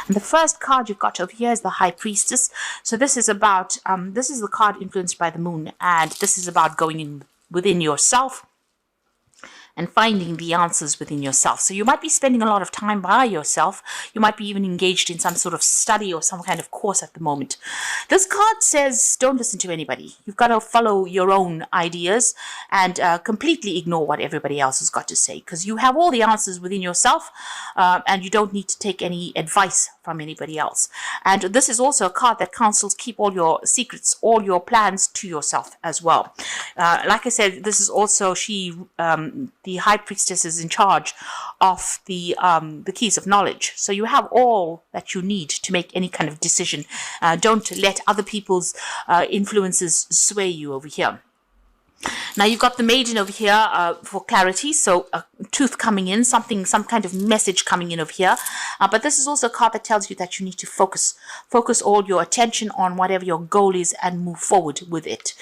And the first card you've got over here is the High Priestess. So this is about, this is the card influenced by the moon, and this is about going in within yourself and finding the answers within yourself. So you might be spending a lot of time by yourself. You might be even engaged in some sort of study or some kind of course at the moment. This card says don't listen to anybody. You've got to follow your own ideas and completely ignore what everybody else has got to say, because you have all the answers within yourself, and you don't need to take any advice from anybody else. And this is also a card that counsels keep all your secrets, all your plans to yourself as well. Like I said, this is also the High Priestess is in charge of the keys of knowledge. So you have all that you need to make any kind of decision. Don't let other people's influences sway you over here. Now you've got the Maiden over here for clarity, so truth coming in, some kind of message coming in over here. But this is also a card that tells you that you need to focus all your attention on whatever your goal is and move forward with it.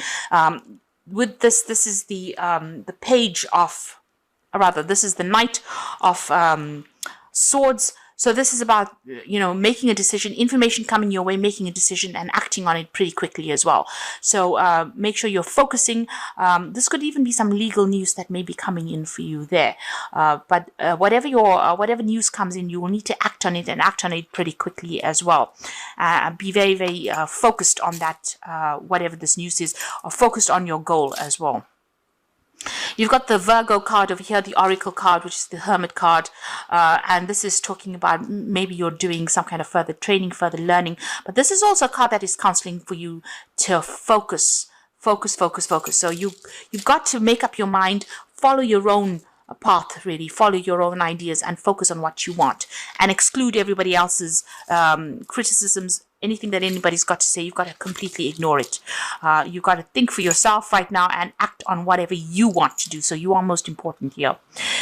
With this is the page of, or rather, this is the Knight of Swords. So this is about, making a decision, information coming your way, making a decision and acting on it pretty quickly as well. So make sure you're focusing. This could even be some legal news that may be coming in for you there. But whatever news comes in, you will need to act on it and act on it pretty quickly as well. Be very, very focused on that, whatever this news is, or focused on your goal as well. You've got the Virgo card over here, the Oracle card, which is the Hermit card. And this is talking about maybe you're doing some kind of further training, further learning. But this is also a card that is counseling for you to focus. So you've got to make up your mind, follow your own path, really, follow your own ideas and focus on what you want and exclude everybody else's criticisms. Anything that anybody's got to say, you've got to completely ignore it. You've got to think for yourself right now and act on whatever you want to do. So you are most important here.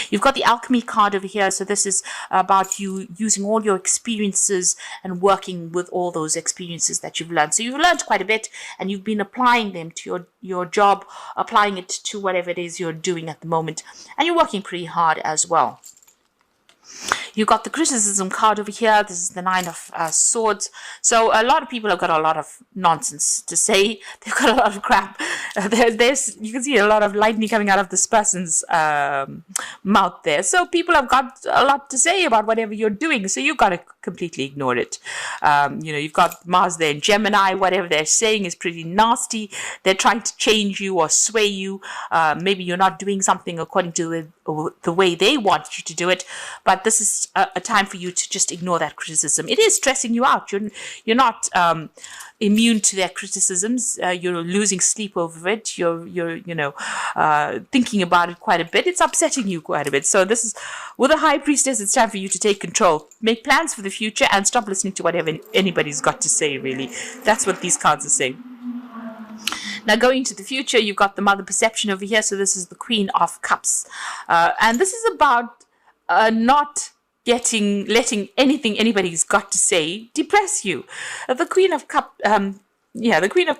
You've got the Alchemy card over here. So this is about you using all your experiences and working with all those experiences that you've learned. So you've learned quite a bit and you've been applying them to your job, applying it to whatever it is you're doing at the moment. And you're working pretty hard as well. You've got the Criticism card over here. This is the Nine of Swords. So a lot of people have got a lot of nonsense to say. They've got a lot of crap. You can see a lot of lightning coming out of this person's mouth there. So people have got a lot to say about whatever you're doing. So you've got to completely ignore it. You've got Mars there in Gemini. Whatever they're saying is pretty nasty. They're trying to change you or sway you. Maybe you're not doing something according to the way they want you to do it. But this is a time for you to just ignore that criticism. It is stressing you out. You're not immune to their criticisms. You're losing sleep over it. You're thinking about it quite a bit. It's upsetting you quite a bit. So this is, with a High Priestess, it's time for you to take control. Make plans for the future and stop listening to whatever anybody's got to say, really. That's what these cards are saying. Now, going into the future, you've got the Mother Perception over here. So this is the Queen of Cups. And this is about not letting anything anybody's got to say depress you. The Queen of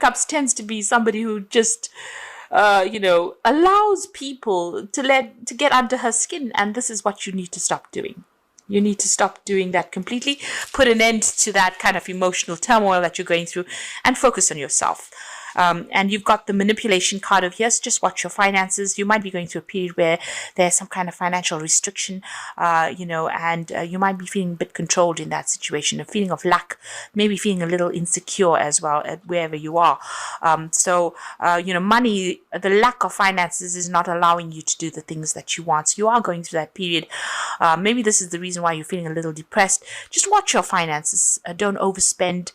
Cups tends to be somebody who just allows people to get under her skin, and this is what you need to stop doing. You need to stop doing that completely, put an end to that kind of emotional turmoil that you're going through, and focus on yourself. And you've got the Manipulation card over here. So just watch your finances. You might be going through a period where there's some kind of financial restriction, and you might be feeling a bit controlled in that situation, a feeling of lack, maybe feeling a little insecure as well at wherever you are. Money, the lack of finances is not allowing you to do the things that you want. So you are going through that period. Maybe this is the reason why you're feeling a little depressed. Just watch your finances. Don't overspend.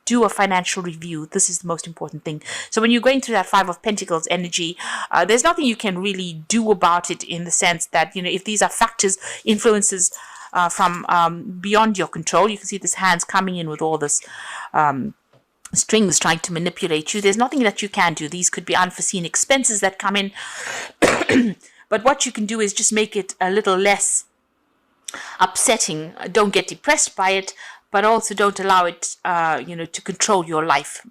Do a financial review. This is the most important thing. So when you're going through that Five of Pentacles energy, there's nothing you can really do about it, in the sense that, if these are factors, influences from beyond your control. You can see this hand's coming in with all this strings trying to manipulate you. There's nothing that you can do. These could be unforeseen expenses that come in. But what you can do is just make it a little less upsetting. Don't get depressed by it, but also don't allow it, to control your life.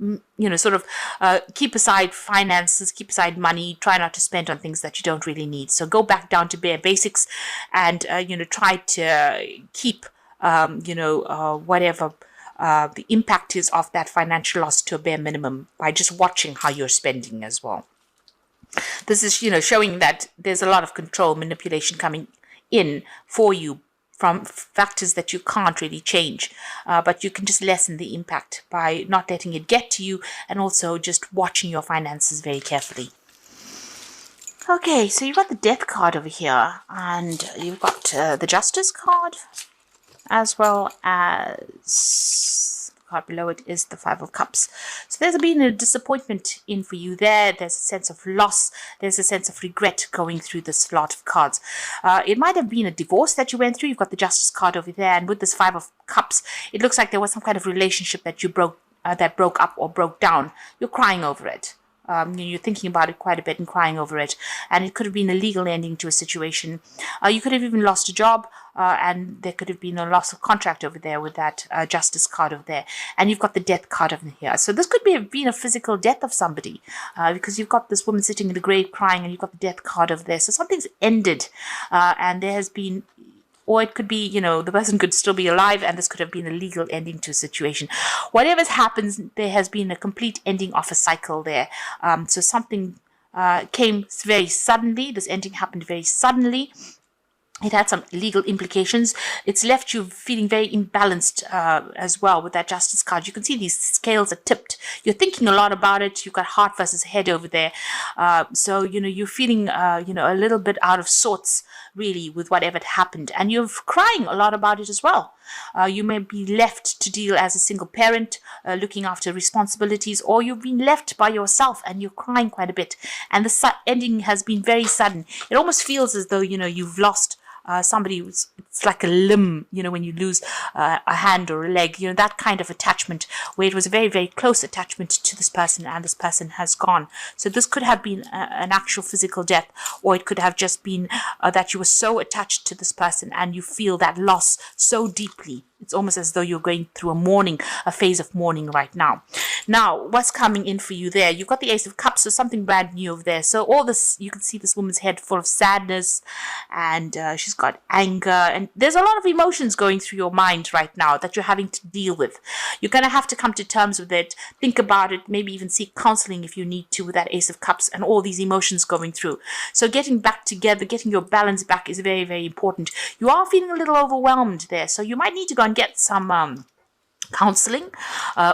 Keep aside finances, keep aside money, try not to spend on things that you don't really need. So go back down to bare basics and, try to keep whatever the impact is of that financial loss to a bare minimum by just watching how you're spending as well. This is, showing that there's a lot of control, manipulation coming in for you from factors that you can't really change, but you can just lessen the impact by not letting it get to you and also just watching your finances very carefully. Okay, so you've got the Death card over here, and you've got the Justice card, as well as the card below it is the Five of Cups. So there's been a disappointment in for you there. There's a sense of loss. There's a sense of regret going through this lot of cards. It might have been a divorce that you went through. You've got the Justice card over there, and with this Five of Cups, it looks like there was some kind of relationship that you broke up or broke down. You're crying over it. You're thinking about it quite a bit and crying over it, and it could have been a legal ending to a situation. You could have even lost a job, and there could have been a loss of contract over there with that Justice card over there. And you've got the Death card over here. So this could have been a physical death of somebody, because you've got this woman sitting in the grave crying, and you've got the Death card over there. So something's ended, and there has been, or it could be, the person could still be alive, and this could have been a legal ending to a situation. Whatever's happens, there has been a complete ending of a cycle there. So something came very suddenly. This ending happened very suddenly. It had some legal implications. It's left you feeling very imbalanced as well with that Justice card. You can see these scales are tipped. You're thinking a lot about it. You've got heart versus head over there. So, you're feeling, a little bit out of sorts, really, with whatever had happened. And you're crying a lot about it as well. You may be left to deal as a single parent, looking after responsibilities, or you've been left by yourself and you're crying quite a bit. And the ending has been very sudden. It almost feels as though, you've lost somebody. It's like a limb, when you lose a hand or a leg, that kind of attachment where it was a very, very close attachment to this person, and this person has gone. So this could have been an actual physical death, or it could have just been that you were so attached to this person and you feel that loss so deeply. It's almost as though you're going through a phase of mourning right now. Now, what's coming in for you there? You've got the Ace of Cups, so something brand new over there. So all this, you can see this woman's head full of sadness, and she's got anger, and there's a lot of emotions going through your mind right now that you're having to deal with. You're going to have to come to terms with it, think about it, maybe even seek counseling if you need to with that Ace of Cups and all these emotions going through. So getting back together, getting your balance back is very, very important. You are feeling a little overwhelmed there, so you might need to go and get some counseling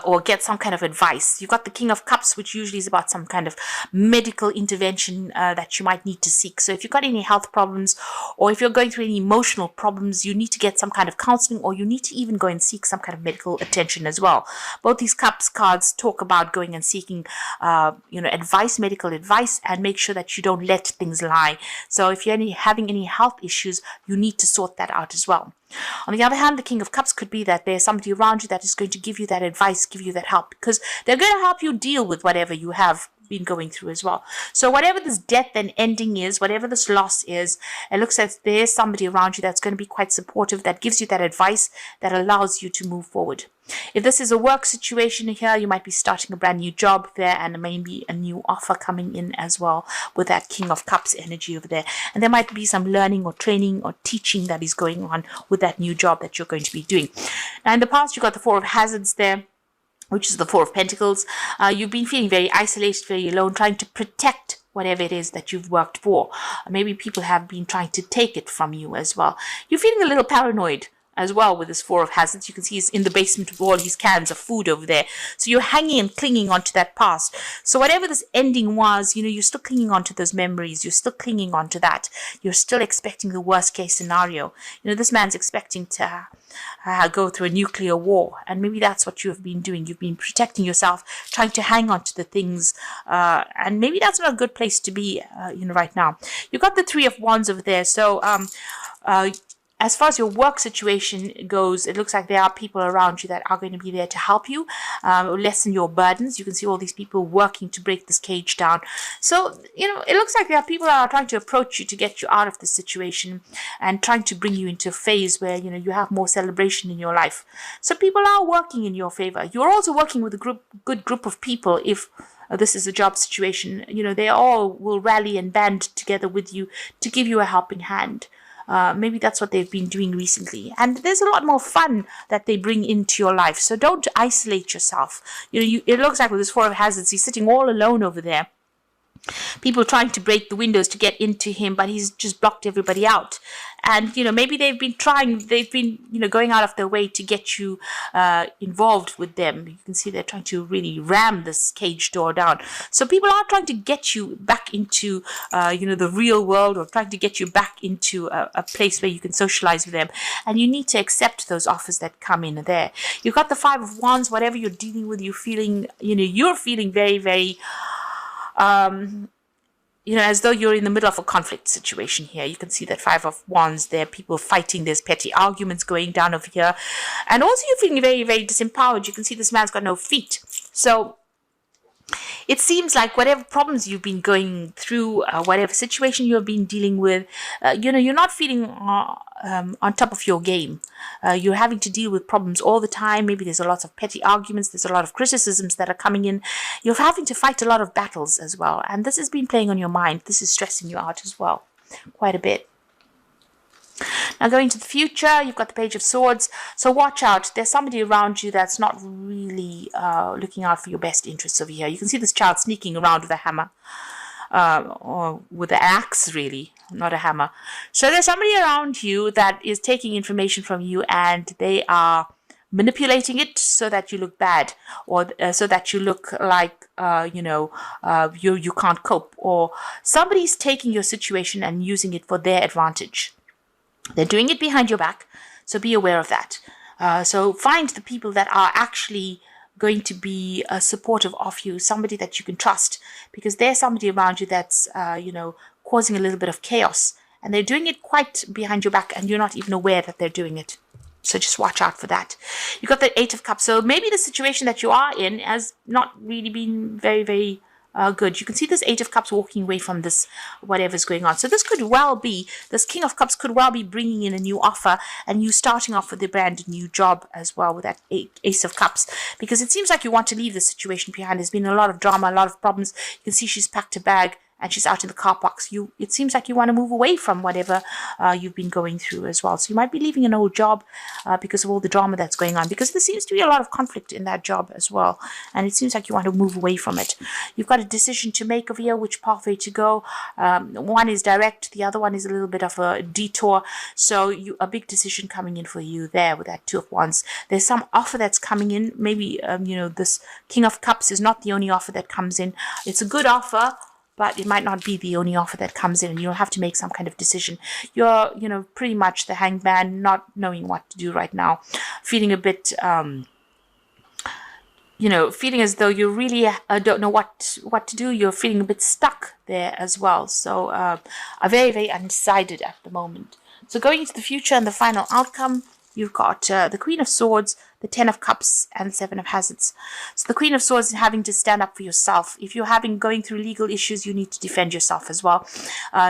or get some kind of advice. You've got the King of Cups, which usually is about some kind of medical intervention that you might need to seek. So if you've got any health problems, or if you're going through any emotional problems, you need to get some kind of counseling, or you need to even go and seek some kind of medical attention as well. Both these Cups cards talk about going and seeking advice, medical advice, and make sure that you don't let things lie. So if you're having any health issues, you need to sort that out as well. On the other hand, the King of Cups could be that there's somebody around you that is going to give you that advice, give you that help, because they're going to help you deal with whatever you have been going through as well. So whatever this death and ending is, whatever this loss is, it looks like there's somebody around you that's going to be quite supportive, that gives you that advice that allows you to move forward. If this is a work situation here, you might be starting a brand new job there, and maybe a new offer coming in as well with that King of Cups energy over there. And there might be some learning or training or teaching that is going on with that new job that you're going to be doing. Now in the past, you got the Four of Hazards there, which is the Four of Pentacles. You've been feeling very isolated, very alone, trying to protect whatever it is that you've worked for. Maybe people have been trying to take it from you as well. You're feeling a little paranoid as well with this Four of Hazards. You can see he's in the basement with all his cans of food over there. So you're hanging and clinging onto that past. So whatever this ending was, you're still clinging onto those memories. You're still clinging onto that. You're still expecting the worst case scenario. This man's expecting to go through a nuclear war, and maybe that's what you have been doing. You've been protecting yourself, trying to hang on to the things, and maybe that's not a good place to be right now. You've got the Three of Wands over there. So as far as your work situation goes, it looks like there are people around you that are going to be there to help you, lessen your burdens. You can see all these people working to break this cage down. So, it looks like there are people that are trying to approach you to get you out of this situation and trying to bring you into a phase where, you have more celebration in your life. So people are working in your favor. You're also working with a good group of people. If this is a job situation, they all will rally and band together with you to give you a helping hand. Maybe that's what they've been doing recently. And there's a lot more fun that they bring into your life. So don't isolate yourself. It looks like with this Four of Hazards, he's sitting all alone over there. People trying to break the windows to get into him, but he's just blocked everybody out. And maybe they've been going out of their way to get you involved with them. You can see they're trying to really ram this cage door down. So people are trying to get you back into the real world, or trying to get you back into a place where you can socialize with them. And you need to accept those offers that come in there. You've got the Five of Wands. Whatever you're dealing with, you're feeling very, very as though you're in the middle of a conflict situation here. You can see that Five of Wands there, people fighting, there's petty arguments going down over here. And also you're feeling very, very disempowered. You can see this man's got no feet. So it seems like whatever problems you've been going through, whatever situation you've been dealing with, you're not feeling on top of your game. You're having to deal with problems all the time. Maybe there's a lot of petty arguments. There's a lot of criticisms that are coming in. You're having to fight a lot of battles as well. And this has been playing on your mind. This is stressing you out as well, quite a bit. Now going to the future, you've got the Page of Swords. So watch out. There's somebody around you that's not really looking out for your best interests over here. You can see this child sneaking around with a hammer. Or with an axe, really, not a hammer. So there's somebody around you that is taking information from you, and they are manipulating it so that you look bad, or so that you look like you can't cope, or somebody's taking your situation and using it for their advantage. They're doing it behind your back, so be aware of that. So find the people that are actually going to be supportive of you, somebody that you can trust, because there's somebody around you that's, causing a little bit of chaos, and they're doing it quite behind your back, and you're not even aware that they're doing it. So just watch out for that. You've got the Eight of Cups. So maybe the situation that you are in has not really been very, very good. You can see this Eight of Cups walking away from this, whatever's going on. So this could well be, this King of Cups could well be bringing in a new offer, and you starting off with a brand new job as well with that Ace of Cups, because it seems like you want to leave the situation behind. There's been a lot of drama, a lot of problems. You can see she's packed a bag and she's out in the car parks. It seems like you want to move away from whatever you've been going through as well. So you might be leaving an old job because of all the drama that's going on, because there seems to be a lot of conflict in that job as well. And it seems like you want to move away from it. You've got a decision to make over here, which pathway to go. One is direct, the other one is a little bit of a detour. So a big decision coming in for you there with that Two of Wands. There's some offer that's coming in. Maybe, this King of Cups is not the only offer that comes in. It's a good offer, but it might not be the only offer that comes in, and you'll have to make some kind of decision. You're, pretty much the Hanged Man, not knowing what to do right now, feeling a bit, feeling as though you really don't know what to do. You're feeling a bit stuck there as well. So are very, very undecided at the moment. So going into the future and the final outcome, you've got the Queen of Swords, the Ten of Cups, and the Seven of Hazards. So the Queen of Swords is having to stand up for yourself. If you're going through legal issues, you need to defend yourself as well.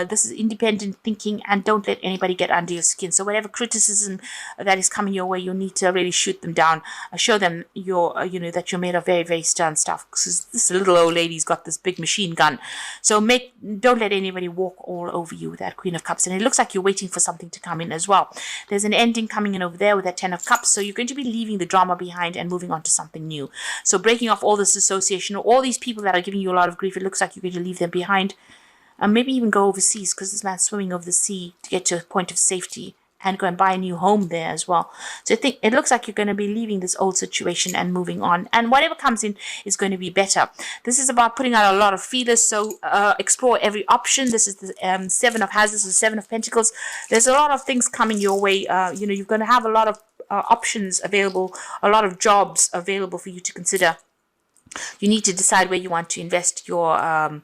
This is independent thinking, and don't let anybody get under your skin. So whatever criticism that is coming your way, you need to really shoot them down. Show them that you're made of very, very stern stuff. Because this little old lady's got this big machine gun. So don't let anybody walk all over you with that Queen of Cups. And it looks like you're waiting for something to come in as well. There's an ending coming in over there with that Ten of Cups. So you're going to be leaving the drama behind and moving on to something new. So breaking off all this association, all these people that are giving you a lot of grief, it looks like you're going to leave them behind. And maybe even go overseas, because this man's swimming over the sea to get to a point of safety and go and buy a new home there as well. So I think it looks like you're going to be leaving this old situation and moving on. And whatever comes in is going to be better. This is about putting out a lot of feelers. So explore every option. This is the Seven of Hazards, the Seven of Pentacles. There's a lot of things coming your way. You're going to have a lot of options available, a lot of jobs available for you to consider. You need to decide where you want to invest your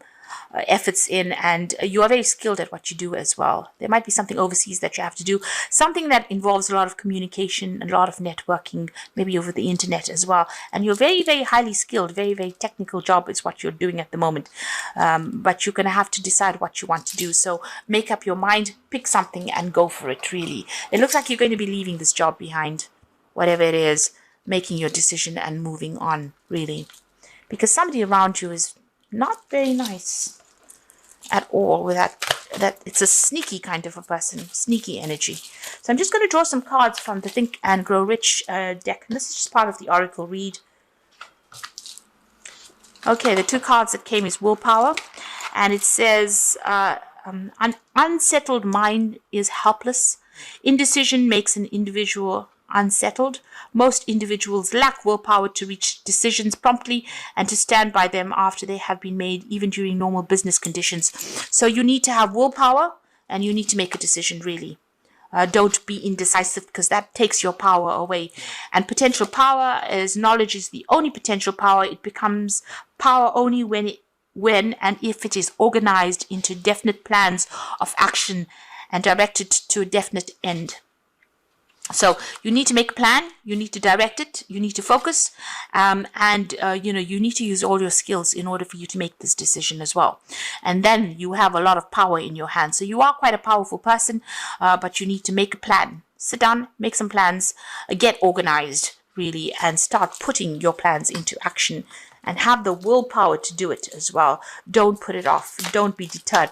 efforts in, and you are very skilled at what you do as well. There might be something overseas that you have to do, something that involves a lot of communication and a lot of networking, maybe over the internet as well. And you're very, very highly skilled, very, very technical job is what you're doing at the moment. But you're going to have to decide what you want to do. So make up your mind, pick something and go for it, really. It looks like you're going to be leaving this job behind, whatever it is, making your decision and moving on, really. Because somebody around you is not very nice. at all with that it's a sneaky kind of a person, sneaky energy. So I'm just going to draw some cards from the Think and Grow Rich deck, and this is just part of the Oracle read. Okay, the two cards that came is Willpower, and it says an unsettled mind is helpless. Indecision makes an individual unsettled. Most individuals lack willpower to reach decisions promptly and to stand by them after they have been made, even during normal business conditions. So you need to have willpower, and you need to make a decision, really. Don't be indecisive, because that takes your power away. And potential power, as knowledge is the only potential power, it becomes power only when and if it is organized into definite plans of action and directed to a definite end. So you need to make a plan, you need to direct it, you need to focus, and you need to use all your skills in order for you to make this decision as well. And then you have a lot of power in your hands. So you are quite a powerful person, but you need to make a plan. Sit down, make some plans, get organized, really, and start putting your plans into action. And have the willpower to do it as well. Don't put it off. Don't be deterred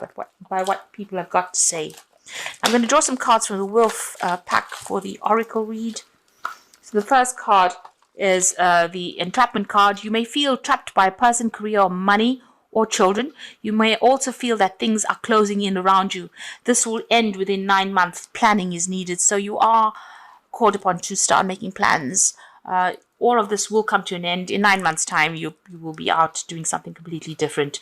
by what people have got to say. I'm going to draw some cards from the Whirl pack for the Oracle read. So the first card is the Entrapment card. You may feel trapped by a person, career, or money, or children. You may also feel that things are closing in around you. This will end within 9 months. Planning is needed. So you are called upon to start making plans. All of this will come to an end. In 9 months' time, you will be out doing something completely different.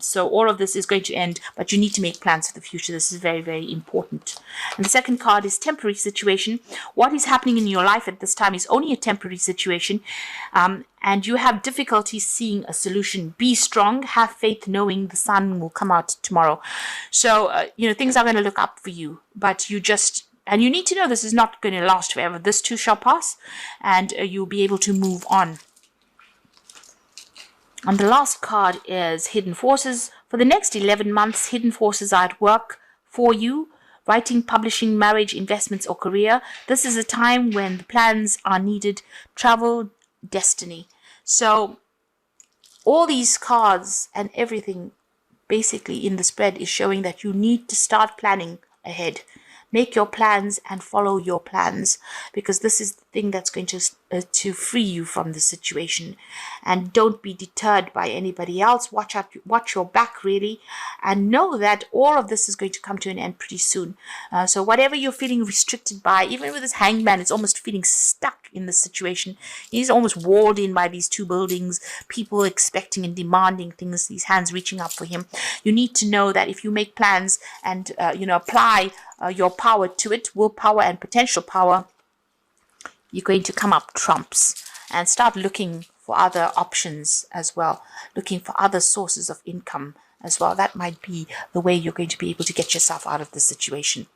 So all of this is going to end, but you need to make plans for the future. This is very, very important. And the second card is Temporary Situation. What is happening in your life at this time is only a temporary situation, and you have difficulty seeing a solution. Be strong. Have faith, knowing the sun will come out tomorrow. So, things are going to look up for you, but and you need to know this is not going to last forever. This too shall pass, and you'll be able to move on. And the last card is Hidden Forces. For the next 11 months, hidden forces are at work for you. Writing, publishing, marriage, investments, or career. This is a time when the plans are needed. Travel, destiny. So all these cards and everything basically in the spread is showing that you need to start planning ahead. Make your plans and follow your plans, because this is the thing that's going to free you from the situation. And don't be deterred by anybody else. Watch your back, really, and know that all of this is going to come to an end pretty soon. So whatever you're feeling restricted by, even with this hangman, it's almost feeling stuck in the situation. He's almost walled in by these two buildings, people expecting and demanding things, these hands reaching up for him. You need to know that if you make plans and apply your power to it, willpower and potential power, you're going to come up trumps. And start looking for other options as well, looking for other sources of income as well. That might be the way you're going to be able to get yourself out of this situation.